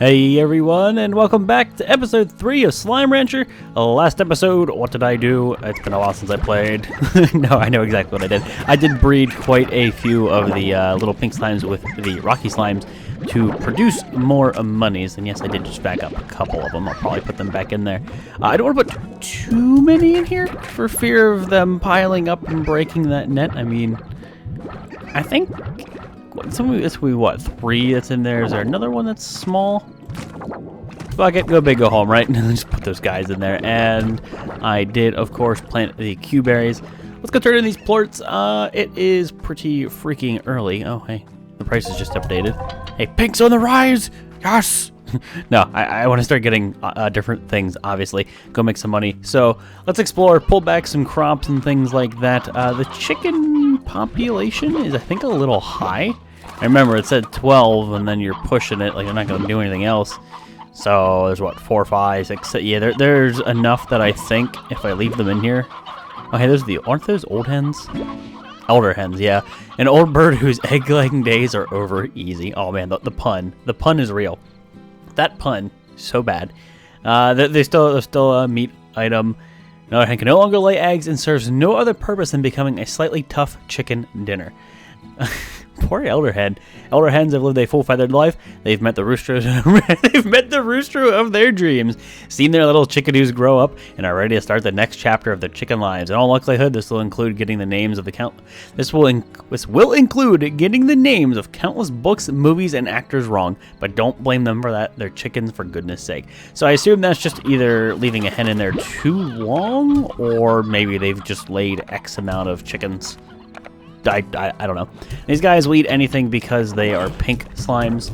Hey everyone, and welcome back to episode 3 of Slime Rancher. Last episode, what did I do? It's been a while since I played. No, I know exactly what I did. I did breed quite a few of the little pink slimes with the rocky slimes to produce more monies. And yes, I did just back up a couple of them. I'll probably put them back in there. I don't want to put too many in here for fear of them piling up and breaking that net. I mean, I think... This will be what, 3 that's in there? Is there another one that's small? Fuck it, go big, go home, right? Just put those guys in there. And I did, of course, plant the Q berries. Let's go turn in these plorts. It is pretty freaking early. Oh, hey, the price is just updated. Hey, pink's on the rise! Yes! No, I want to start getting different things, obviously. Go make some money. So let's explore, pull back some crops and things like that. The chicken population is, I think, a little high. I remember it said 12, and then you're pushing it, like you're not going to do anything else. So there's what, 4, 5, 6, yeah, there's enough that I think if I leave them in here. Oh, hey, aren't those old hens? Elder hens, yeah. An old bird whose egg-laying days are over easy. Oh man, the pun is real. That pun, so bad. They're still a meat item. Another hen can no longer lay eggs and serves no other purpose than becoming a slightly tough chicken dinner. Poor elder hen. Elder hens have lived a full feathered life. They've met the rooster. They've met the rooster of their dreams, seen their little chickadoos grow up, and are ready to start the next chapter of their chicken lives. In all likelihood, this will include getting the names of the This will include getting the names of countless books, movies, and actors wrong. But don't blame them for that. They're chickens, for goodness sake. So I assume that's just either leaving a hen in there too long, or maybe they've just laid X amount of chickens. I don't know. These guys will eat anything because they are pink slimes.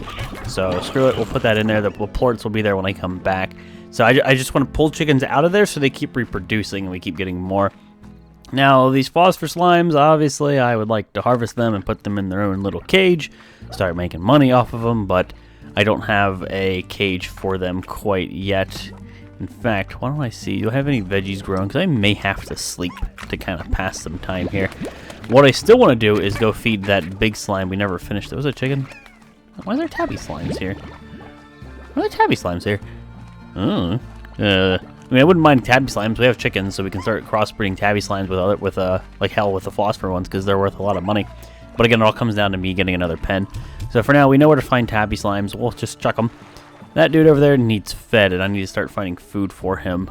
So screw it. We'll put that in there. The plorts will be there when I come back. So I just want to pull chickens out of there so they keep reproducing and we keep getting more. Now, these phosphor slimes, obviously, I would like to harvest them and put them in their own little cage. Start making money off of them, but I don't have a cage for them quite yet. In fact, why don't I see? Do I have any veggies growing? Because I may have to sleep to kind of pass some time here. What I still want to do is go feed that big slime we never finished. There was a chicken. Why are there tabby slimes here? Why are there tabby slimes here? I mean, I wouldn't mind tabby slimes. We have chickens, so we can start crossbreeding tabby slimes with the phosphor ones, because they're worth a lot of money. But again, it all comes down to me getting another pen. So for now, we know where to find tabby slimes. We'll just chuck them. That dude over there needs fed, and I need to start finding food for him.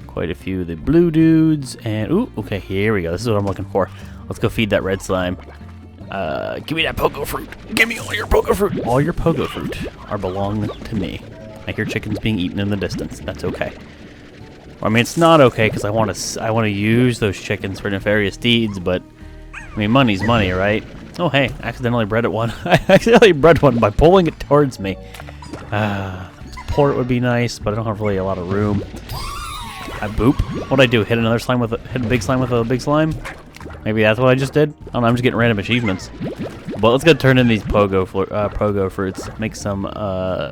Quite a few of the blue dudes, and ooh, okay, here we go. This is what I'm looking for. Let's go feed that red slime. Give me that pogo fruit. Give me all your pogo fruit. All your pogo fruit belong to me. I hear chickens being eaten in the distance. That's okay. I mean, it's not okay because I want to use those chickens for nefarious deeds, but I mean, money's money, right? Oh, hey, accidentally bred it one. I accidentally bred one by pulling it towards me. Port would be nice, but I don't have really a lot of room. Boop. What'd I do? Hit a big slime with a big slime? Maybe that's what I just did? I don't know, I'm just getting random achievements. But let's go turn in these pogo fruits. Make some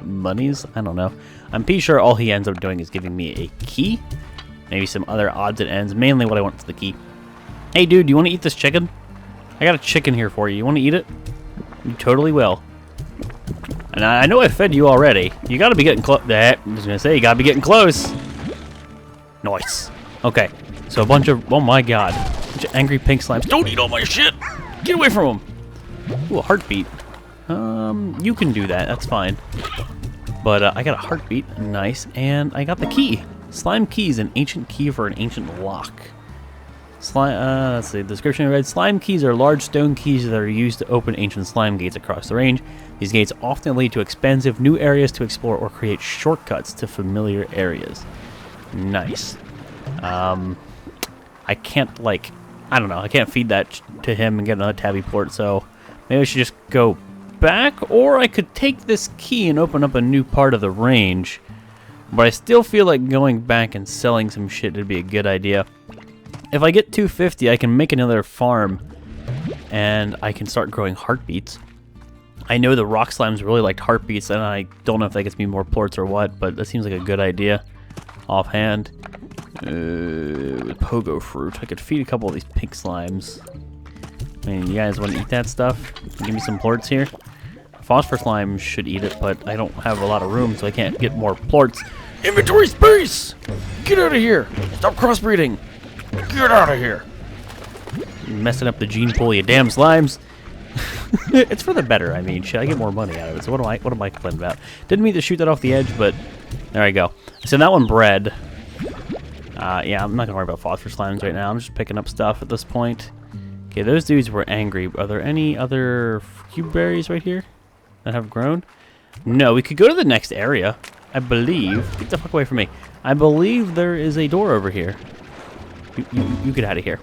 monies? I don't know. I'm pretty sure all he ends up doing is giving me a key. Maybe some other odds and ends. Mainly what I want is the key. Hey dude, do you want to eat this chicken? I got a chicken here for you. You want to eat it? You totally will. And I know I fed you already. You gotta be getting close. I was gonna say, you gotta be getting close. Nice. Okay, so a bunch of, oh my god. Bunch of angry pink slimes. Don't eat all my shit! Get away from them! Ooh, a heartbeat. You can do that, that's fine. But I got a heartbeat, nice, and I got the key. Slime key is an ancient key for an ancient lock. Let's see, the description I read. Slime keys are large stone keys that are used to open ancient slime gates across the range. These gates often lead to expansive new areas to explore or create shortcuts to familiar areas. Nice. I can't, like, I don't know, I can't feed that to him and get another tabby plort, so maybe I should just go back, or I could take this key and open up a new part of the range. But I still feel like going back and selling some shit would be a good idea. If I get 250, I can make another farm, and I can start growing heartbeats. I know the rock slimes really liked heartbeats, and I don't know if that gets me more plorts or what, but that seems like a good idea offhand. Pogo fruit. I could feed a couple of these pink slimes. I mean, you guys want to eat that stuff? Give me some plorts here. Phosphor slime should eat it, but I don't have a lot of room, so I can't get more plorts. Inventory space! Get out of here! Stop crossbreeding! Get out of here! You're messing up the gene pool, you damn slimes! It's for the better, I mean, shit, I get more money out of it, so what am I complaining about? Didn't mean to shoot that off the edge, but there I go. So that one bred. Yeah, I'm not gonna worry about phosphor slimes right now, I'm just picking up stuff at this point. Okay, those dudes were angry. Are there any other cube berries right here that have grown? No, we could go to the next area, I believe. Get the fuck away from me. I believe there is a door over here. You get out of here.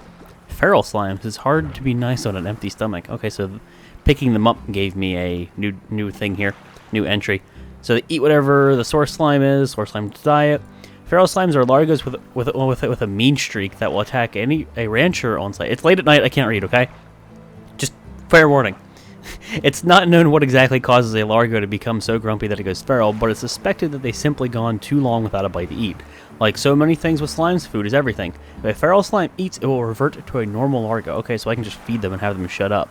Feral slimes. It's hard to be nice on an empty stomach. Okay, so picking them up gave me a new thing here, new entry. So they eat whatever the source slime is. Source slime diet. Feral slimes are largos with a mean streak that will attack a rancher on site. It's late at night. I can't read. Okay, just fair warning. It's not known what exactly causes a largo to become so grumpy that it goes feral, but it's suspected that they've simply gone too long without a bite to eat. Like so many things with slimes, food is everything. If a feral slime eats, it will revert to a normal largo. Okay, so I can just feed them and have them shut up.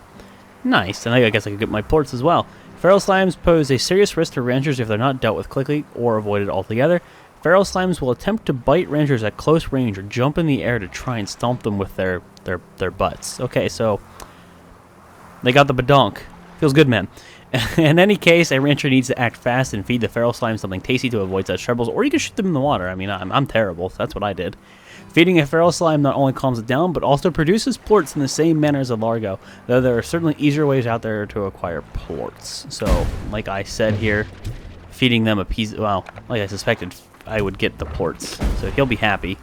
Nice, and I guess I could get my plorts as well. Feral slimes pose a serious risk to ranchers if they're not dealt with quickly or avoided altogether. Feral slimes will attempt to bite ranchers at close range or jump in the air to try and stomp them with their butts. Okay, so they got the badonk. Feels good, man. In any case, a rancher needs to act fast and feed the feral slime something tasty to avoid such troubles, or you can shoot them in the water. I mean, I'm terrible, so that's what I did. Feeding a feral slime not only calms it down, but also produces plorts in the same manner as a largo, though there are certainly easier ways out there to acquire plorts. So, like I said here, feeding them a piece, well, like I suspected, I would get the plorts. So he'll be happy,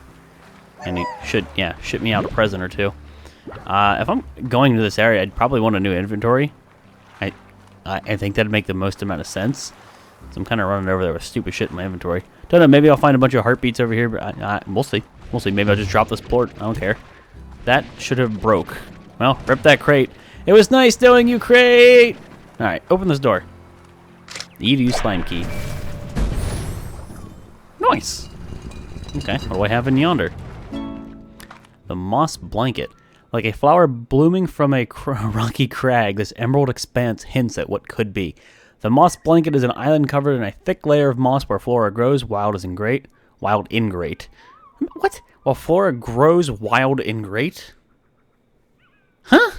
and he should, yeah, ship me out a present or two. If I'm going to this area, I'd probably want a new inventory. I think that'd make the most amount of sense. So I'm kind of running over there with stupid shit in my inventory. Don't know, maybe I'll find a bunch of heartbeats over here, but we'll see. We'll see. Maybe I'll just drop this plort. I don't care. That should have broke. Well, rip that crate. It was nice knowing you, crate! Alright, open this door. Edu slime key. Nice! Okay, what do I have in yonder? The moss blanket. Like a flower blooming from a rocky crag, this emerald expanse hints at what could be. The moss blanket is an island covered in a thick layer of moss where flora grows wild in great. What? While flora grows wild in great? Huh?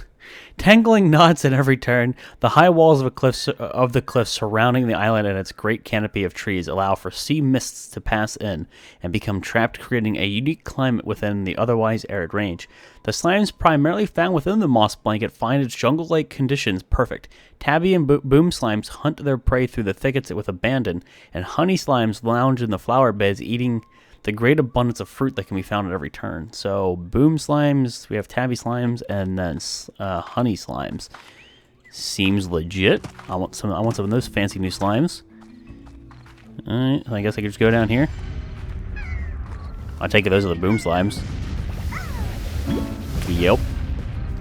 Tangling knots at every turn, the high walls of the cliff surrounding the island and its great canopy of trees allow for sea mists to pass in and become trapped, creating a unique climate within the otherwise arid range. The slimes primarily found within the moss blanket find its jungle-like conditions perfect. Tabby and boom slimes hunt their prey through the thickets with abandon, and honey slimes lounge in the flower beds, eating the great abundance of fruit that can be found at every turn. So, boom slimes, we have tabby slimes, and then honey slimes. Seems legit. I want some of those fancy new slimes. Alright, I guess I could just go down here. I take it those are the boom slimes. Yep.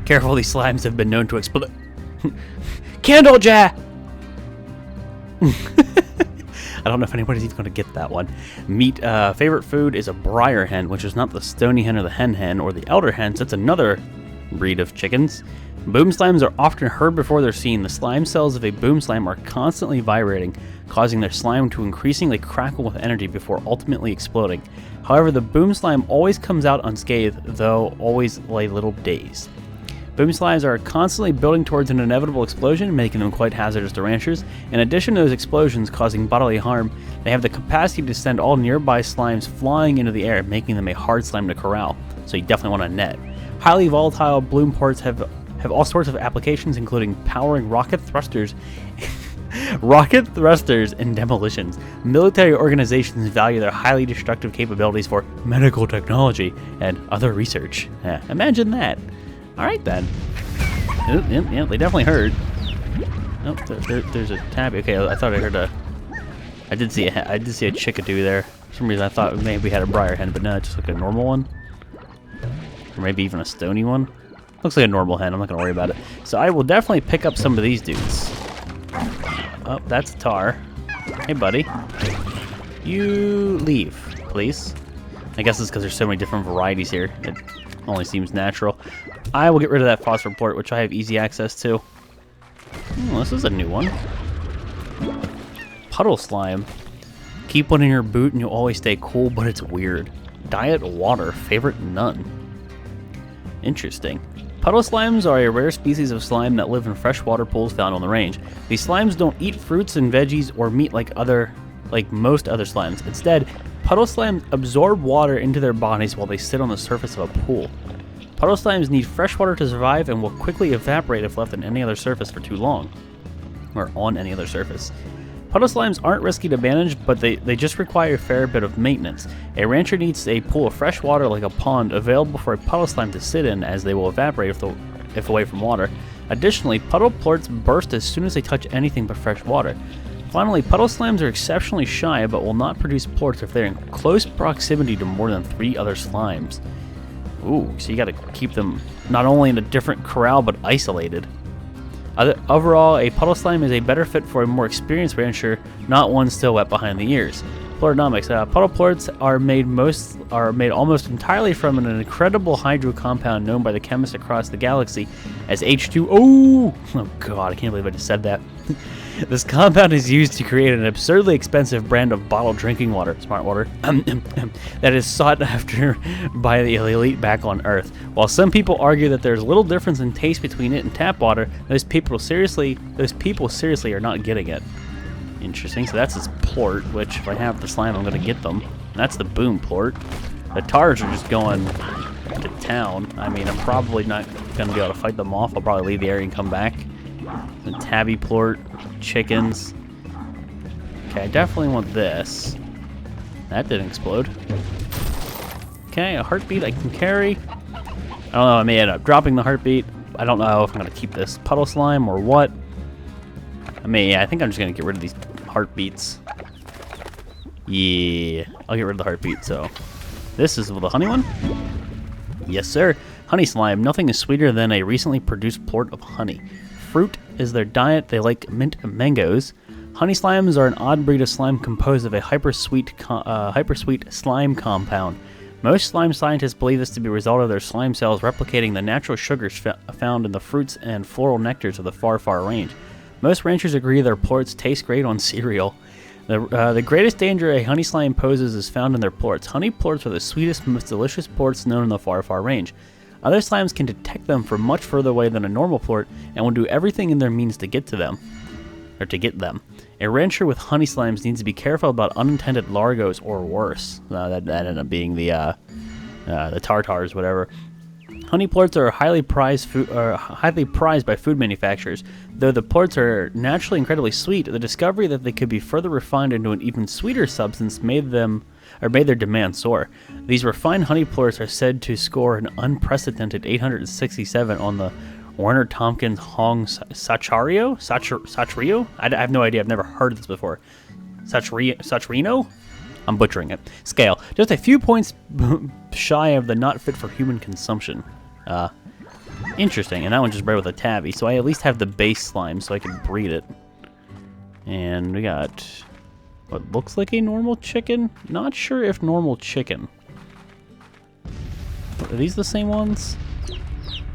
Careful, these slimes have been known to explode. Candle jar! I don't know if anybody's even going to get that one. Meat, favorite food is a briar hen, which is not the stony hen or the hen or the elder hen, so it's another breed of chickens. Boom slimes are often heard before they're seen. The slime cells of a boom slime are constantly vibrating, causing their slime to increasingly crackle with energy before ultimately exploding. However, the boom slime always comes out unscathed, though always a little dazed. Boom slimes are constantly building towards an inevitable explosion, making them quite hazardous to ranchers. In addition to those explosions causing bodily harm, they have the capacity to send all nearby slimes flying into the air, making them a hard slime to corral, so you definitely want a net. Highly volatile bloom plorts have all sorts of applications, including powering rocket thrusters and demolitions. Military organizations value their highly destructive capabilities for medical technology and other research. Imagine that. Alright then. Yeah, they definitely heard. Oh, there's a tabby. Okay, I thought I heard a... I did see a chickadee there. For some reason I thought maybe we had a briar hen, but no, it's just like a normal one. Or maybe even a stony one. Looks like a normal hen, I'm not gonna worry about it. So I will definitely pick up some of these dudes. Oh, that's Tar. Hey buddy. You leave, please. I guess it's because there's so many different varieties here. It only seems natural. I will get rid of that phosphor plort, which I have easy access to. Oh, this is a new one. Puddle slime. Keep one in your boot and you'll always stay cool, but it's weird. Diet water. Favorite none. Interesting. Puddle slimes are a rare species of slime that live in freshwater pools found on the range. These slimes don't eat fruits and veggies or meat like most other slimes. Instead, puddle slimes absorb water into their bodies while they sit on the surface of a pool. Puddle slimes need fresh water to survive and will quickly evaporate if left on any other surface for too long. Or on any other surface. Puddle slimes aren't risky to manage, but they just require a fair bit of maintenance. A rancher needs a pool of fresh water like a pond available for a puddle slime to sit in, as they will evaporate if away from water. Additionally, puddle plorts burst as soon as they touch anything but fresh water. Finally, puddle slimes are exceptionally shy but will not produce plorts if they're in close proximity to more than 3 other slimes. Ooh, so you gotta keep them not only in a different corral but isolated. Overall, a puddle slime is a better fit for a more experienced rancher, not one still wet behind the ears. Plortonomics. Puddle plorts are made almost entirely from an incredible hydro compound known by the chemists across the galaxy as H2O. Oh god, I can't believe I just said that. This compound is used to create an absurdly expensive brand of bottled drinking water, smart water, that is sought after by the elite back on Earth. While some people argue that there's little difference in taste between it and tap water, those people seriously are not getting it. Interesting. So that's his plort, which if I have the slime, I'm going to get them. And that's the boom plort. The tars are just going to town. I mean, I'm probably not going to be able to fight them off. I'll probably leave the area and come back. The tabby plort, chickens. Okay, I definitely want this. That didn't explode. Okay, a heartbeat I can carry. I don't know, I may end up dropping the heartbeat. I don't know if I'm going to keep this puddle slime or what. I mean, yeah, I think I'm just going to get rid of these heartbeats. Yeah, I'll get rid of the heartbeat, so. This is the honey one? Yes, sir. Honey slime. Nothing is sweeter than a recently produced plort of honey. Fruit is their diet. They like mint mangoes. Honey slimes are an odd breed of slime composed of a hypersweet slime compound. Most slime scientists believe this to be a result of their slime cells replicating the natural sugars found in the fruits and floral nectars of the far, far range. Most ranchers agree their plorts taste great on cereal. The greatest danger a honey slime poses is found in their plorts. Honey plorts are the sweetest, most delicious plorts known in the far, far range. Other slimes can detect them from much further away than a normal plort and will do everything in their means to get to them. Or to get them. A rancher with honey slimes needs to be careful about unintended largos or worse. That ended up being the tartars, whatever. Honey plorts are highly prized by food manufacturers. Though the plorts are naturally incredibly sweet, the discovery that they could be further refined into an even sweeter substance made their demand soar. These refined honey plorts are said to score an unprecedented 867 on the Warner Tompkins Hong Sacchario? I have no idea. I've never heard of this before. Sacharino? I'm butchering it. Scale. Just a few points shy of the not fit for human consumption. Interesting. And that one just bred with a tabby. So I at least have the base slime so I can breed it. And we got what looks like a normal chicken. Not sure if normal chicken. Are these the same ones?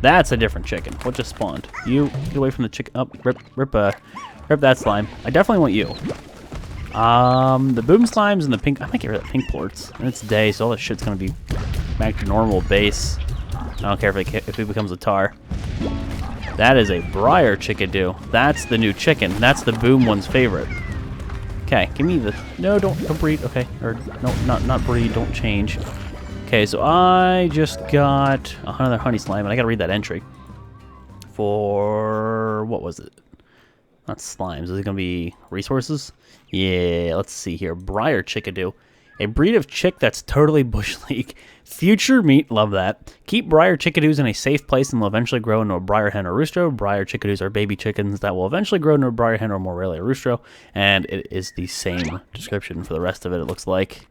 That's a different chicken. What just spawned? You get away from the chicken. Oh, rip that slime. I definitely want you. The boom slimes and the pink. I might get rid of the pink plorts. And it's day, so all this shit's gonna be back to normal base. I don't care if it becomes a tar. That is a briar chickadee. That's the new chicken. That's the boom one's favorite. Okay, give me the. No, don't breed. Okay, or no, not breed. Don't change. Okay, so I just got another honey slime, and I gotta read that entry. For what was it? Not slimes. Is it gonna be resources? Yeah, let's see here. Briar chickadee. A breed of chick that's totally bush league. Future meat, love that. Keep briar chickadees in a safe place and they'll eventually grow into a briar hen or rooster. Briar chickadees are baby chickens that will eventually grow into a briar hen or more rarely a rooster. And it is the same description for the rest of it, it looks like.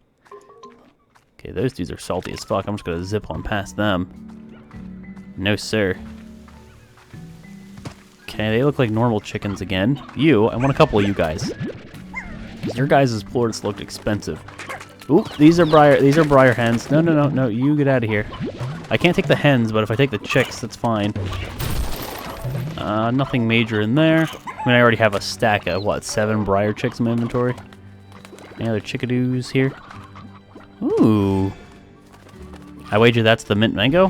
Okay, those dudes are salty as fuck. I'm just gonna zip on past them. No, sir. Okay, they look like normal chickens again. I want a couple of you guys. Your guys' plorts looked expensive. Ooh, these are briar hens. No, you get out of here. I can't take the hens, but if I take the chicks, that's fine. Nothing major in there. I mean, I already have a stack of, what, 7 briar chicks in my inventory? Any other chickadoos here? Ooh. I wager that's the mint mango.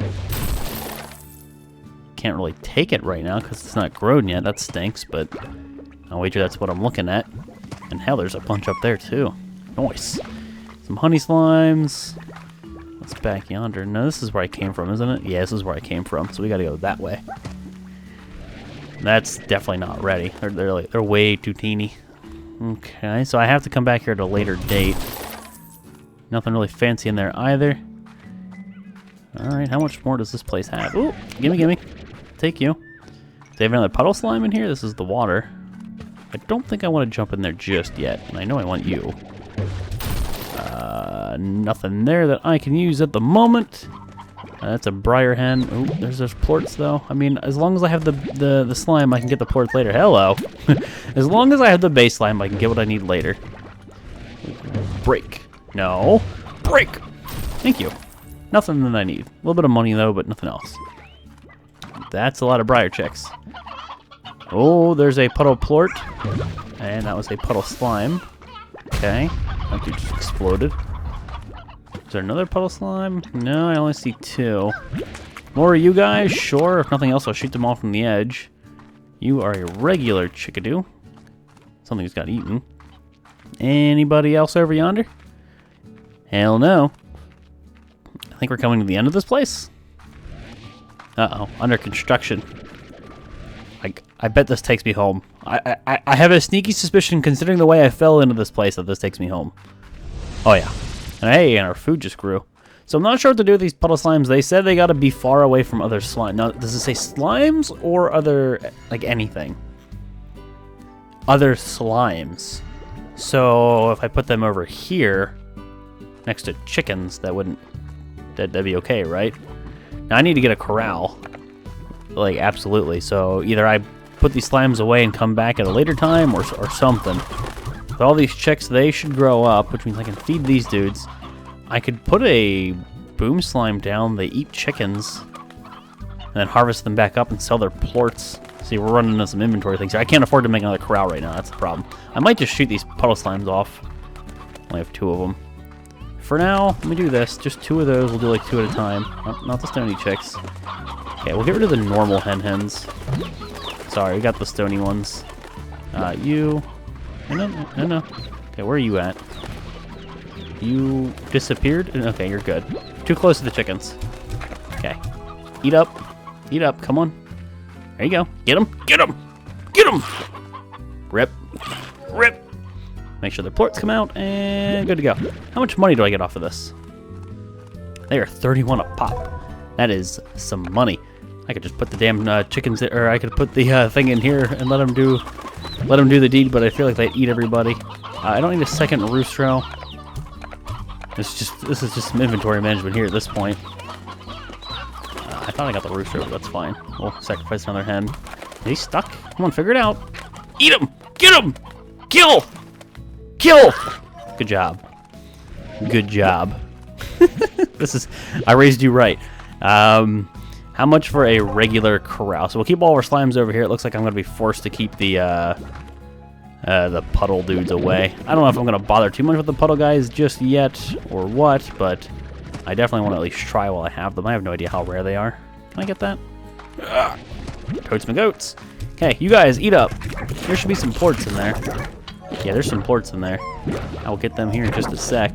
Can't really take it right now because it's not grown yet. That stinks, but I wager that's what I'm looking at. And hell, there's a bunch up there too. Nice. Some honey slimes. What's back yonder? No, this is where I came from, isn't it? Yeah, this is where I came from. So we got to go that way. That's definitely not ready. They're way too teeny. Okay, so I have to come back here at a later date. Nothing really fancy in there either. Alright, how much more does this place have? Ooh, gimme. Take you. Do they have another puddle slime in here? This is the water. I don't think I want to jump in there just yet, and I know I want you. Nothing there that I can use at the moment. That's a briar hen. Ooh, there's those plorts though. I mean, as long as I have the slime, I can get the plorts later. Hello. As long as I have the base slime, I can get what I need later. Break. No. Break. Thank you. Nothing that I need. A little bit of money though, but nothing else. That's a lot of briar chicks. Oh, there's a puddle plort. And that was a puddle slime. Okay. That dude just exploded. Is there another puddle slime? No, I only see 2. More of you guys? Sure. If nothing else, I'll shoot them off from the edge. You are a regular chickadoo. Something's got eaten. Anybody else over yonder? Hell no. I think we're coming to the end of this place. Uh-oh. Under construction. I bet this takes me home. I have a sneaky suspicion, considering the way I fell into this place, that this takes me home. Oh, yeah. And hey, and our food just grew. So I'm not sure what to do with these puddle slimes. They said they got to be far away from other slime. Now, does it say slimes or other, like, anything? Other slimes. So if I put them over here, next to chickens, that'd be okay, right? Now I need to get a corral. Like, absolutely. So either I put these slimes away and come back at a later time or something. With all these chicks, they should grow up, which means I can feed these dudes. I could put a boom slime down. They eat chickens. And then harvest them back up and sell their plorts. See, we're running into some inventory things here. I can't afford to make another corral right now. That's the problem. I might just shoot these puddle slimes off. I only have 2 of them. For now, let me do this. Just 2 of those. We'll do like 2 at a time. Not the stony chicks. Okay, we'll get rid of the normal hens. Sorry, we got the stony ones. You... No. Okay, where are you at? You disappeared? Okay, you're good. Too close to the chickens. Okay. Eat up. Eat up. Come on. There you go. Get him. Get him. Get him. Rip. Rip. Make sure the plorts come out, and good to go. How much money do I get off of this? They are 31 a pop. That is some money. I could just put the damn chickens there, or I could put the thing in here and let them do the deed, but I feel like they'd eat everybody. I don't need a second roostro. This is just some inventory management here at this point. I thought I got the rooster, but that's fine. We'll sacrifice another hen. Is he stuck? Come on, figure it out. Eat him! Get him! Kill! Kill! Good job. Good job. I raised you right. How much for a regular corral? So we'll keep all our slimes over here. It looks like I'm going to be forced to keep the puddle dudes away. I don't know if I'm going to bother too much with the puddle guys just yet or what, but I definitely want to at least try while I have them. I have no idea how rare they are. Can I get that? Totes my goats. Okay, you guys, eat up. There should be some plorts in there. Yeah, there's some plorts in there. I will get them here in just a sec.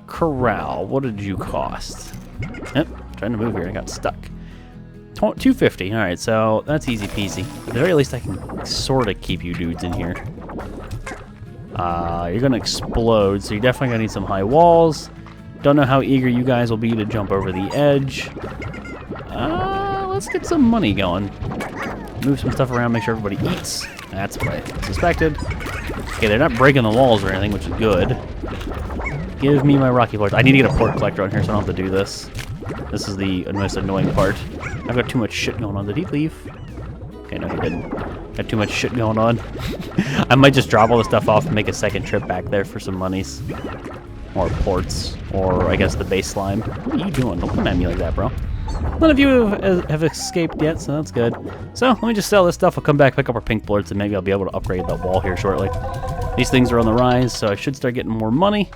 Corral, what did you cost? Yep, trying to move here, I got stuck. 250. All right, so that's easy peasy. At the very least, I can sort of keep you dudes in here. You're gonna explode, so you're definitely gonna need some high walls. Don't know how eager you guys will be to jump over the edge. Let's get some money going. Move some stuff around, make sure everybody eats. That's what I suspected. Okay, they're not breaking the walls or anything, which is good. Give me my rocky plorts. I need to get a plort collector on here so I don't have to do this. This is the most annoying part. I've got too much shit going on. Did he leave? Okay, no, he didn't. Got too much shit going on. I might just drop all the stuff off and make a second trip back there for some monies. Or plorts. Or, I guess, the base slime. What are you doing? Don't come at me like that, bro. None of you have escaped yet, so that's good. So let me just sell this stuff. I'll come back, pick up our pink plorts, and maybe I'll be able to upgrade that wall here shortly. These things are on the rise, so I should start getting more money.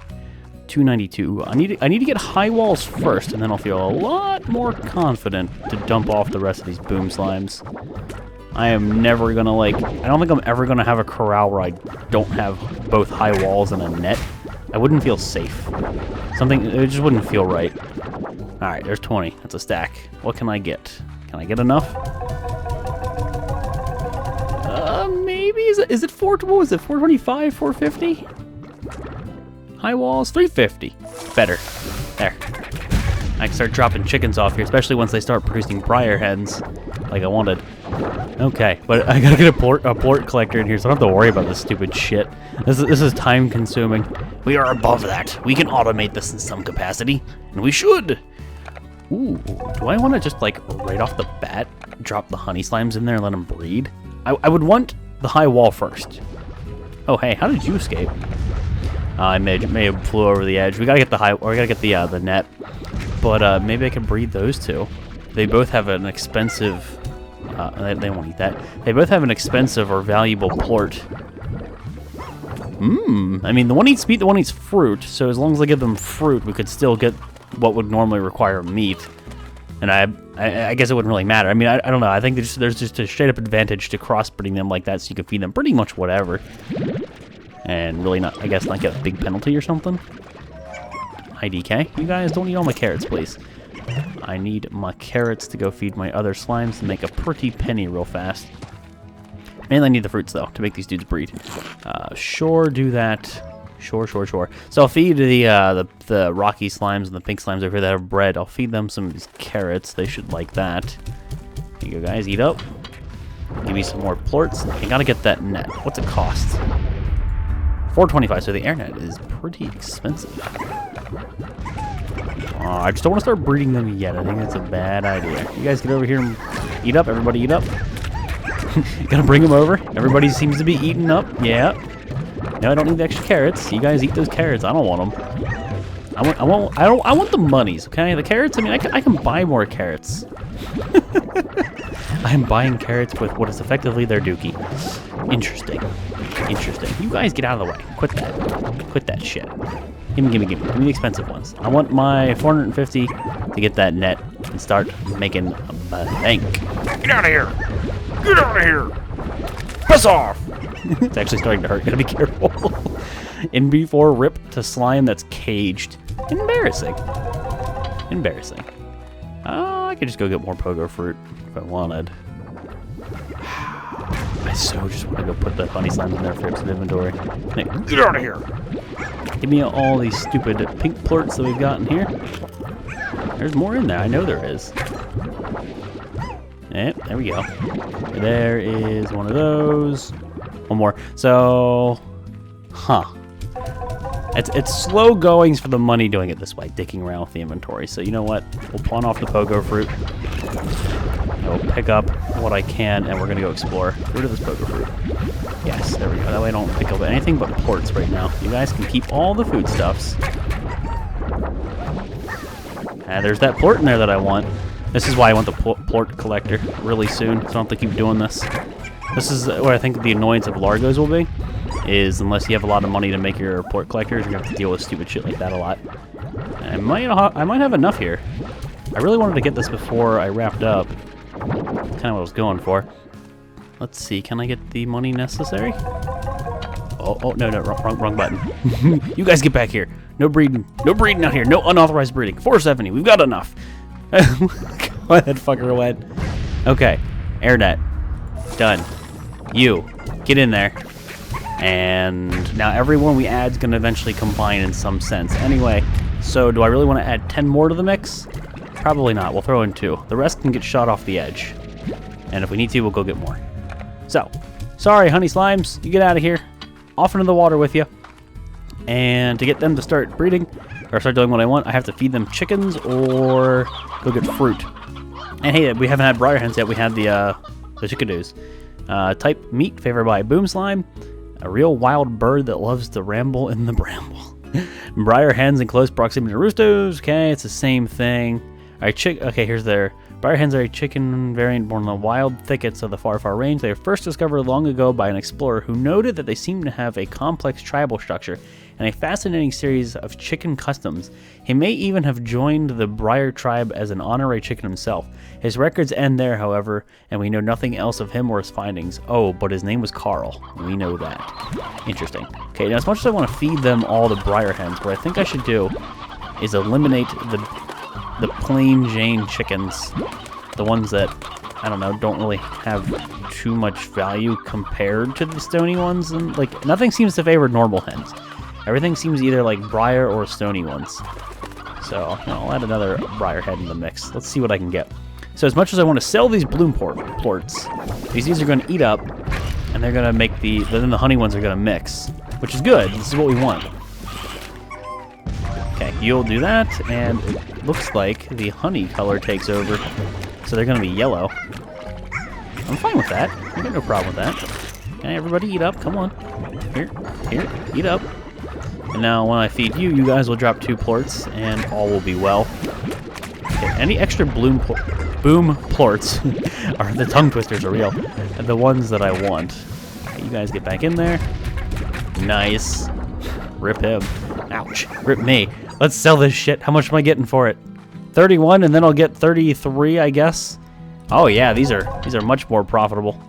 292. I need to get high walls first, and then I'll feel a lot more confident to dump off the rest of these boom slimes. I am never gonna I don't think I'm ever gonna have a corral where I don't have both high walls and a net. I wouldn't feel safe. It just wouldn't feel right. Alright, there's 20. That's a stack. What can I get? Can I get enough? Maybe? Is it 4? What was it? 425? 450? High walls? 350. Better. There. I can start dropping chickens off here, especially once they start producing briar hens, like I wanted. Okay, but I gotta get a plort collector in here, so I don't have to worry about this stupid shit. This is time consuming. We are above that. We can automate this in some capacity, and we should. Ooh, do I want to just like right off the bat drop the honey slimes in there and let them breed? I would want the high wall first. Oh hey, how did you escape? I may have flew over the edge. We gotta get the net, but maybe I can breed those two. They both have an expensive. They won't eat that. They both have an expensive or valuable plort. I mean, the one eats meat, the one eats fruit. So as long as I give them fruit, we could still get what would normally require meat. And I guess it wouldn't really matter. I mean, I don't know. I think there's just a straight up advantage to crossbreeding them like that, so you can feed them pretty much whatever. And really not, I guess, not get a big penalty or something. Hi, DK. You guys don't eat all my carrots, please. I need my carrots to go feed my other slimes to make a pretty penny real fast. Mainly I need the fruits, though, to make these dudes breed. Sure, do that. Sure. So I'll feed the rocky slimes and the pink slimes over here that have bread. I'll feed them some of these carrots. They should like that. Here you go, guys. Eat up. Give me some more plorts. I gotta get that net. What's it cost? $4.25. So the air net is pretty expensive. I just don't want to start breeding them yet. I think that's a bad idea. You guys get over here and eat up. Everybody eat up. Gonna bring them over. Everybody seems to be eating up. Yeah. No, I don't need the extra carrots. You guys eat those carrots. I don't want them. I want the monies. Okay, the carrots. I mean, I can buy more carrots. I'm buying carrots with what is effectively their dookie. Interesting. You guys get out of the way. Quit that shit. Give me the expensive ones. I want my 450 to get that net and start making a bank. Get out of here! Get out of here! Piss off! It's actually starting to hurt. Gotta be careful. NB4 rip to slime that's caged. Embarrassing. I could just go get more pogo fruit if I wanted. I so just want to go put the bunny slimes in there for some inventory. Hey, get out of here! Give me all these stupid pink plorts that we've got in here. There's more in there. I know there is. There we go. There is one of those. One more. So, It's slow goings for the money doing it this way, dicking around with the inventory. So you know what? We'll pawn off the pogo fruit. We'll pick up what I can, and we're gonna go explore. Get rid of this pogo fruit. Yes, there we go. That way I don't pick up anything but plorts right now. You guys can keep all the foodstuffs. And there's that plort in there that I want. This is why I want the plort collector really soon, so I don't have to keep doing this. This is what I think the annoyance of Largos will be, is unless you have a lot of money to make your plort collectors, you're going to have to deal with stupid shit like that a lot. And I might have enough here. I really wanted to get this before I wrapped up. That's kind of what I was going for. Let's see, can I get the money necessary? Oh, no, wrong button. You guys get back here. No breeding out here. No unauthorized breeding. 470, we've got enough. Go ahead, fucker, went. Okay, air net. Done. You, get in there. And now everyone we add is going to eventually combine in some sense. Anyway, so do I really want to add 10 more to the mix? Probably not. We'll throw in 2. The rest can get shot off the edge. And if we need to, we'll go get more. So, sorry, honey slimes. You get out of here. Off into the water with you. And to get them to start breeding, or start doing what I want, I have to feed them chickens or go get fruit. And hey, we haven't had briar hens yet. We had the chickadoos. Type meat favored by boom slime. A real wild bird that loves to ramble in the bramble. Briar hens in close proximity to roostos. Okay, it's the same thing. Okay, here's their... Briar hens are a chicken variant born in the wild thickets of the far, far range. They were first discovered long ago by an explorer who noted that they seem to have a complex tribal structure and a fascinating series of chicken customs. He may even have joined the Briar tribe as an honorary chicken himself. His records end there, however, and we know nothing else of him or his findings. Oh, but his name was Carl. We know that. Interesting. Okay, now as much as I want to feed them all the Briar hens, what I think I should do is eliminate the plain Jane chickens, the ones that, I don't know, don't really have too much value compared to the stony ones, and like nothing seems to favor normal hens. Everything seems either like briar or stony ones. So I'll add another briar head in the mix. Let's see what I can get. So as much as I want to sell these bloom plorts, these are going to eat up, and they're going to make then the honey ones are going to mix, which is good. This is what we want. Okay, you'll do that, and it looks like the honey color takes over, so they're going to be yellow. I'm fine with that. I got no problem with that. Okay, everybody eat up. Come on. Here, eat up. And now when I feed you, you guys will drop 2 plorts, and all will be well. Okay, any extra boom plorts, or the tongue twisters are real, the ones that I want. Okay, you guys get back in there. Nice. Rip him. Ouch. Rip me. Let's sell this shit. How much am I getting for it? 31, and then I'll get 33, I guess. Oh yeah, these are much more profitable.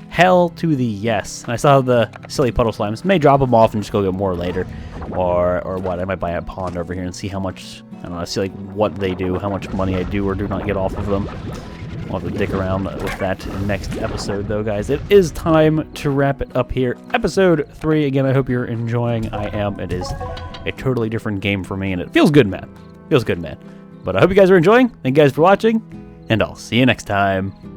Hell to the yes. And I saw the silly puddle slimes. May drop them off and just go get more later. Or what? I might buy a pond over here and see how much, I don't know, see like what they do, how much money I do or do not get off of them. I'll have to dick around with that next episode, though, guys. It is time to wrap it up here. Episode 3. Again, I hope you're enjoying. I am. It is a totally different game for me, and it feels good, man. Feels good, man. But I hope you guys are enjoying. Thank you guys for watching, and I'll see you next time.